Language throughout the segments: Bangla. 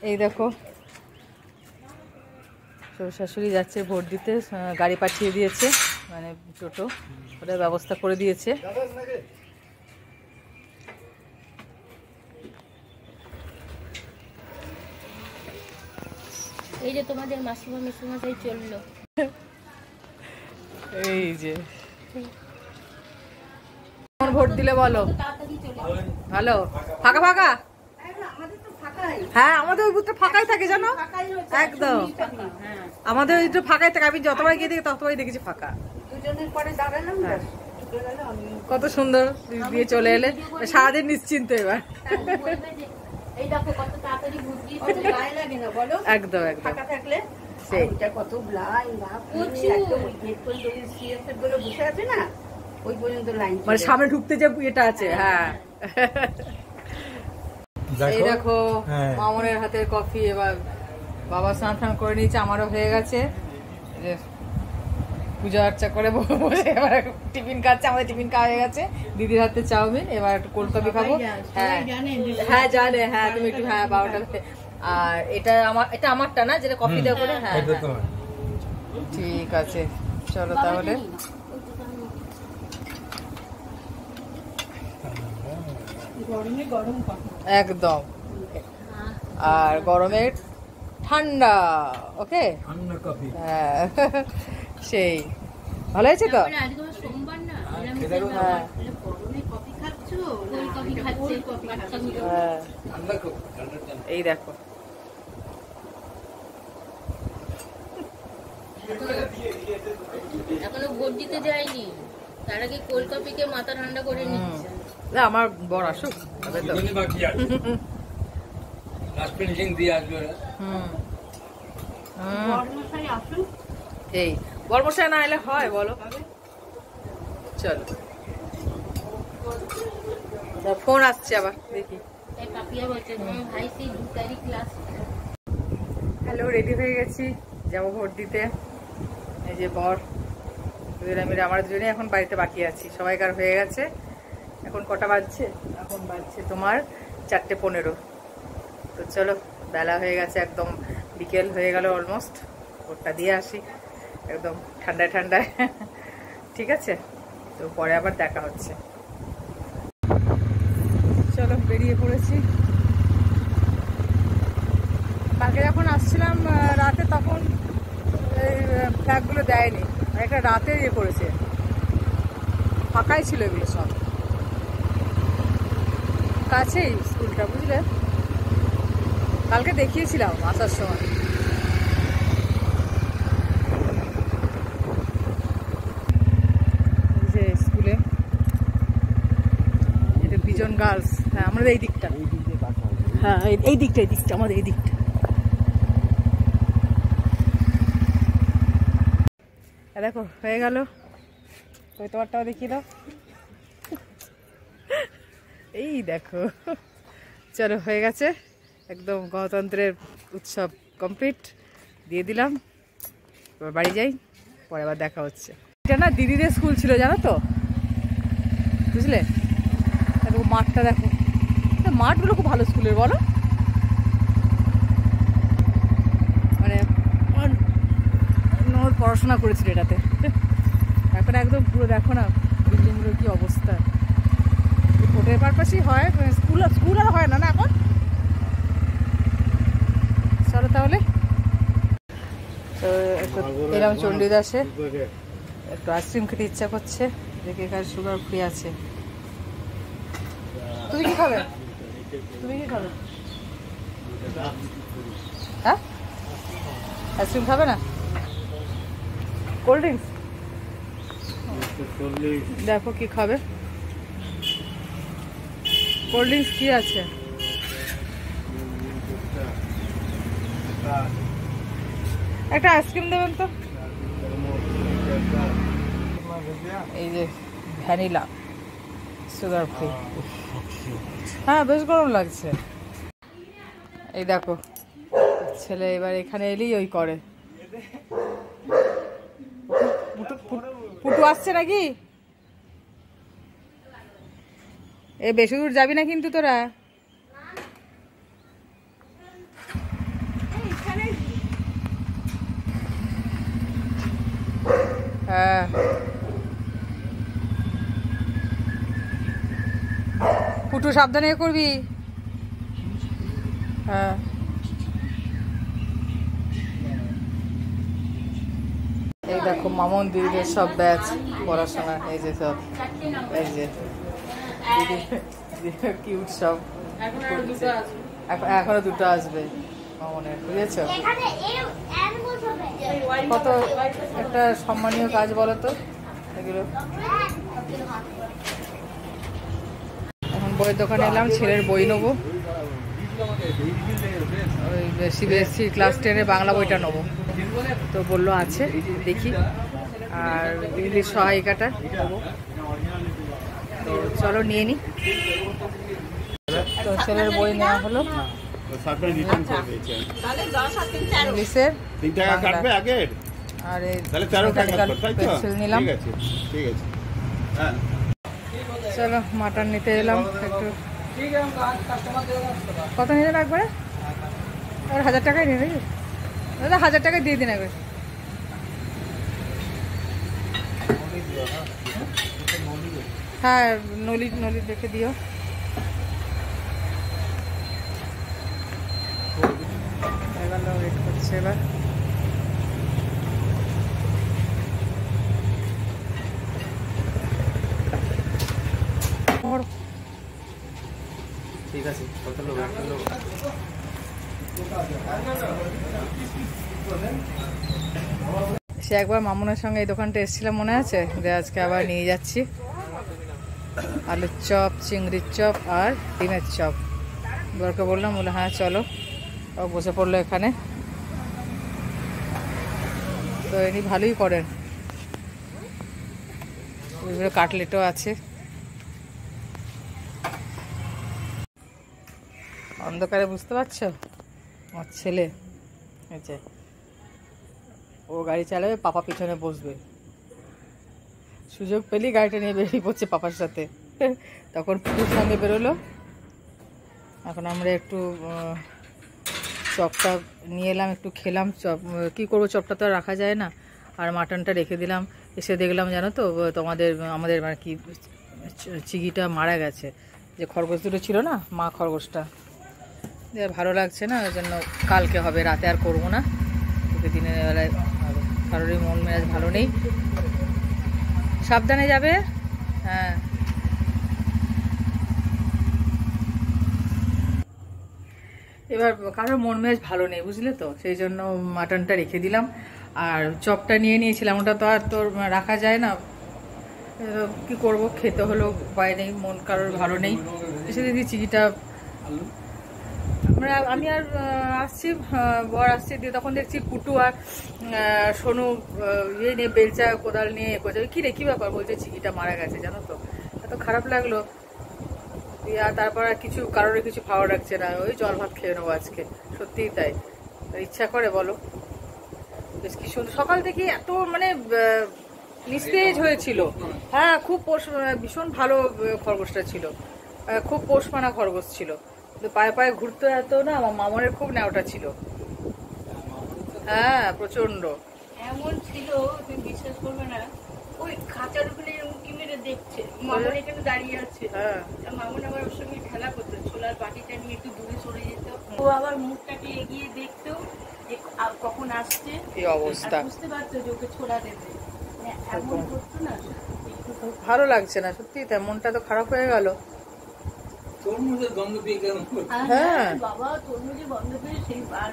এই দেখো শ্বশুর শাশুড়ি যাচ্ছে ভোট দিতে, গাড়ি পাঠিয়ে দিয়েছে, মানে টোটো ওটার ব্যবস্থা করে দিয়েছে। এই যে তোমাদের মাসিমা মেসুমশাই চললো। এই যে ভোট দিলে বলো ভালো? ফাঁকা ফাঁকা? হ্যাঁ আমাদের ওই বুথটা ফাঁকাই থাকে জানো, একদম আমাদের ওইটা ফাঁকাই থাকে। আমি যতবার গিয়ে দেখি ততবারই দেখেছি ফাঁকা। কত সুন্দর দিয়ে চলে এলে, সারাদিন নিশ্চিন্ত এবার। একদম একদম মানে সামনে ঢুকতে যে এটা আছে। হ্যাঁ এই দেখো মামনের হাতের কফি। এবার বাবা স্নান টান করে নিয়েছে, আমারও হয়ে গেছে। পূজা আর্চা করে বসে এবার টিফিন খাচ্ছে, আমাদের টিফিন খাওয়া হয়ে গেছে। দিদির হাতে চাউমিন, এবার একটু কোল্ড কফি খাবো। হ্যাঁ হ্যাঁ জানে, হ্যাঁ তুমি একটু, হ্যাঁ 12টাতে। আর এটা আমারটা না, যেটা কফি দেওয়া করে। হ্যাঁ ঠিক আছে চলো তাহলে। একদম, আর গরমে ঠান্ডা। ওকে হ্যাঁ সেই ভালো হয়েছে তো। এই দেখো এখনো ভোট দিতে যায়নি, তার আগে কোল্ড কফিকে মাথা ঠান্ডা করে নিচ্ছে। আমার বর আসুক এই বর্মশাই না এলে হয় বলো? চলো ফোন আসছে আবার দেখি। হ্যালো, রেডি হয়ে গেছি, যাবো ভোট দিতে। এই যে বর, আমরা দুজনে এখন বাড়িতে বাকি আছি। সবাইকার হয়ে গেছে। এখন কটা বাজছে? এখন বাজছে তোমার 4:15। তো চলো, বেলা হয়ে গেছে, একদম বিকেল হয়ে গেল অলমোস্ট। ভোটটা দিয়ে আসি একদম ঠান্ডায় ঠান্ডায়। ঠিক আছে, তো পরে আবার দেখা হচ্ছে। চলো বেরিয়ে পড়েছি। কালকে যখন আসছিলাম রাতে, তখন এই ফ্ল্যাগগুলো দেয়নি, একটা রাতে ইয়ে করেছে, ফাঁকাই ছিল এগুলো সব। কাছেই স্কুলটা, বুঝলে, কালকে দেখিয়েছিলাম আসার সময়। যে স্কুলে এটা বিজন গার্লস। হ্যাঁ আমাদের এই দিকটা, হ্যাঁ এই দিকটা আমাদের এই দিকটা। দেখো হয়ে গেল, ওই তোমারটাও দেখিয়ে দাও। এই দেখো, চলো হয়ে গেছে, একদম গণতন্ত্রের উৎসব কমপ্লিট দিয়ে দিলাম। এবার বাড়ি যাই, পরে আবার দেখা হচ্ছে। এটা না দিদিদের স্কুল ছিল জানো তো, বুঝলে। দেখো মাঠটা, দেখো মাঠগুলো খুব ভালো স্কুলের, বলো। মানে পড়াশোনা করেছিল এটাতে। এখন একদম পুরো দেখো না বিল্ডিংগুলোর কি অবস্থা। ভোটের পারপাসই হয়, স্কুল আর হয় না না এখন। চলো তাহলে, তো এলাম চণ্ডীদাসে, একটু আইসক্রিম খেতে ইচ্ছা করছে, দেখে এখানে সুগার ফ্রি আছে। তুমি কি খাবে? হ্যাঁ আইসক্রিম খাবে না? কোল্ড ড্রিঙ্কস দেখো কি খাবে। কোল্ড ড্রিঙ্কস কি আছে? একটা আইসক্রিম দেবেন তো। এই যে ভ্যানিলা সুগার ফ্রি। হ্যাঁ বেশ গরম লাগছে। এই দেখো ছেলে এবার এখানে এলেই ওই করে। পুটু আসছে নাকি? এ বেশি দূর যাবি না কিন্তু তোরা। হ্যাঁ পুটু সাবধানে করবি। হ্যাঁ এই দেখো মামন দিদিদের সব ব্যাচ পড়াশোনা, এই যে সব, এই যে কিউট সব। এখনো দুটো আসবে মামনের, বুঝেছ? কত একটা সম্মানীয় কাজ বলো তো এগুলো। এখন বইয়ের দোকানে এলাম, ছেলের বই নেবো, ওই সিবিএসসি ক্লাস 10-এর বাংলা বইটা নেবো, তো বললো আছে, দেখি। আর ইংলিশ সহায়িকাটা নেবো, তো চলো নিয়ে নিই। তো ছেলের বই নেওয়া হলো ইংলিশের, আর এই পেন্সিল নিলাম। চলো মাটন নিতে এলাম একটু। কত নিলেন একবারে? আর 1000 টাকাই নিয়ে নাকি দাদা? 1000 টাকায় দিয়ে দিন একবার। হ্যাঁ নলি নলি দেখে দিও। ওয়েট করছে এবার। ঠিক আছে সে একবার মামুনের সঙ্গে এই দোকানটা এসেছিলাম, মনে আছে? যে আজকে আবার নিয়ে যাচ্ছি আলুর চপ, চিংড়ির চপ আর ডিমের চপ। বরকে বললাম, বলে হ্যাঁ চলো, ও বসে পড়লো এখানে। তো ইনি ভালোই করেন, বিভিন্ন কাটলেটও আছে। অন্ধকারে বুঝতে পারছো আমার ছেলে, ও গাড়ি চালাবে, পাপা পিছনে বসবে, সুযোগ পেলেই গাড়িটা নিয়ে বেরিয়ে পড়ছে পাপার সাথে। তখন পুকুর সঙ্গে বেরোলো। এখন আমরা একটু চপটা নিয়ে এলাম, একটু খেলাম। চপ কী করবো, চপটা তো আর রাখা যায় না। আর মাটনটা রেখে দিলাম। এসে দেখলাম জানো তো আমাদের মানে কি চিগিটা মারা গেছে, যে খরগোশ দুটো ছিল না, মা খরগোশটা। ভালো লাগছে না, ওই জন্য কালকে হবে, রাতে আর করবো না, দিনের বেলায় হবে। কারোরই মন মেজাজ ভালো নেই, সাবধানে যাবে। হ্যাঁ এবার কারোর মন মেজাজ ভালো নেই, বুঝলে তো, সেই জন্য মাটনটা রেখে দিলাম। আর চপটা নিয়ে নিয়েছিলাম, ওটা তো আর তোর রাখা যায় না, কি করব, খেতে হলো, উপায় নেই, মন কারোর ভালো নেই। এসে দেখি চিকিটা, আমি আর আসছি, বর আসছি, দিয়ে তখন দেখছি পুটু আর সোনু ইয়ে নিয়ে বেলচা কোদাল নিয়ে করছে। কি রে, কি ব্যাপার? বলছে চিকিটা মারা গেছে, জানো তো। এত খারাপ লাগলো। আর তারপর আর কিছু কারোর কিছু ভালো রাখছে না, ওই জল ভাত খেয়ে নেবো আজকে, সত্যিই তাই। ইচ্ছা করে বলো, বেশ কি সুন্দর সকাল থেকে এত মানে নিস্তেজ হয়েছিল। হ্যাঁ খুব ভীষণ ভালো খরগোশটা ছিল, খুব পোষমানা খরগোশ ছিল। পায়ে পায়ে ঘুরতে এত না, আমার মামনের খুব নেওয়াটা ছিল। হ্যাঁ প্রচন্ড এমন ছিল, তুমি বিশ্বাস করবে না, ওই খাঁচার ওখানে উঁকি মেরে দেখছে, মামন এখানে দাঁড়িয়ে আছে। হ্যাঁ মামন আবার ওর সঙ্গে খেলা করতো, ছোলার বাটিটা নিয়ে একটু দূরে সরে যেত, ও আবার মুখটাকে এগিয়ে দেখতো যে কখন আসছে, এই অবস্থা, বুঝতে পারতো যে ওকে ছোলা দেবে। এমন করতো না, ভালো লাগছে না সত্যি, তাই মনটা তো খারাপ হয়ে গেল। হ্যাঁ বাবা, তরমুজের গন্ধ পেয়ে সেই আর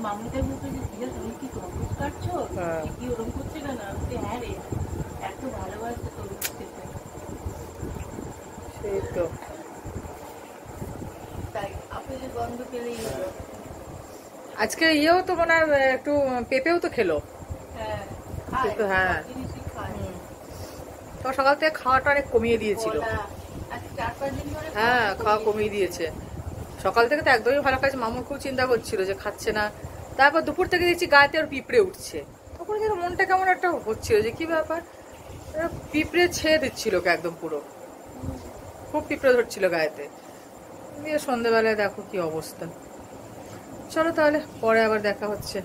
মামুনিটার মুখে যে জিজ্ঞাসা, তুমি কি তরমুজ কাটছো, কি ওরকম করছে কেন? হ্যাঁ রে, এত ভালোবাসছে তরমুজ খেতে। সেই তো, তাই আপেলের গন্ধ পেলেই হলো। আজকে ইয়েও তো মনে হয় একটু পেঁপেও তো খেলো। হ্যাঁ হ্যাঁ তো সকাল থেকে খাওয়াটা অনেক কমিয়ে দিয়েছিল। হ্যাঁ খাওয়া কমিয়ে দিয়েছে সকাল থেকে, তো একদমই ভালো খাচ্ছে। মামু খুব চিন্তা করছিল যে খাচ্ছে না, তারপর দুপুর থেকে দেখছি গায়েতে আর পিঁপড়ে উঠছে, তখন যেন মনটা কেমন একটা হচ্ছিল যে কি ব্যাপার, পিঁপড়ে ছেয়ে দিচ্ছিল একদম পুরো, খুব পিঁপড়ে ধরছিল গায়েতে। দিয়ে সন্ধ্যেবেলায় দেখো কি অবস্থা। চলো তাহলে পরে আবার দেখা হচ্ছে।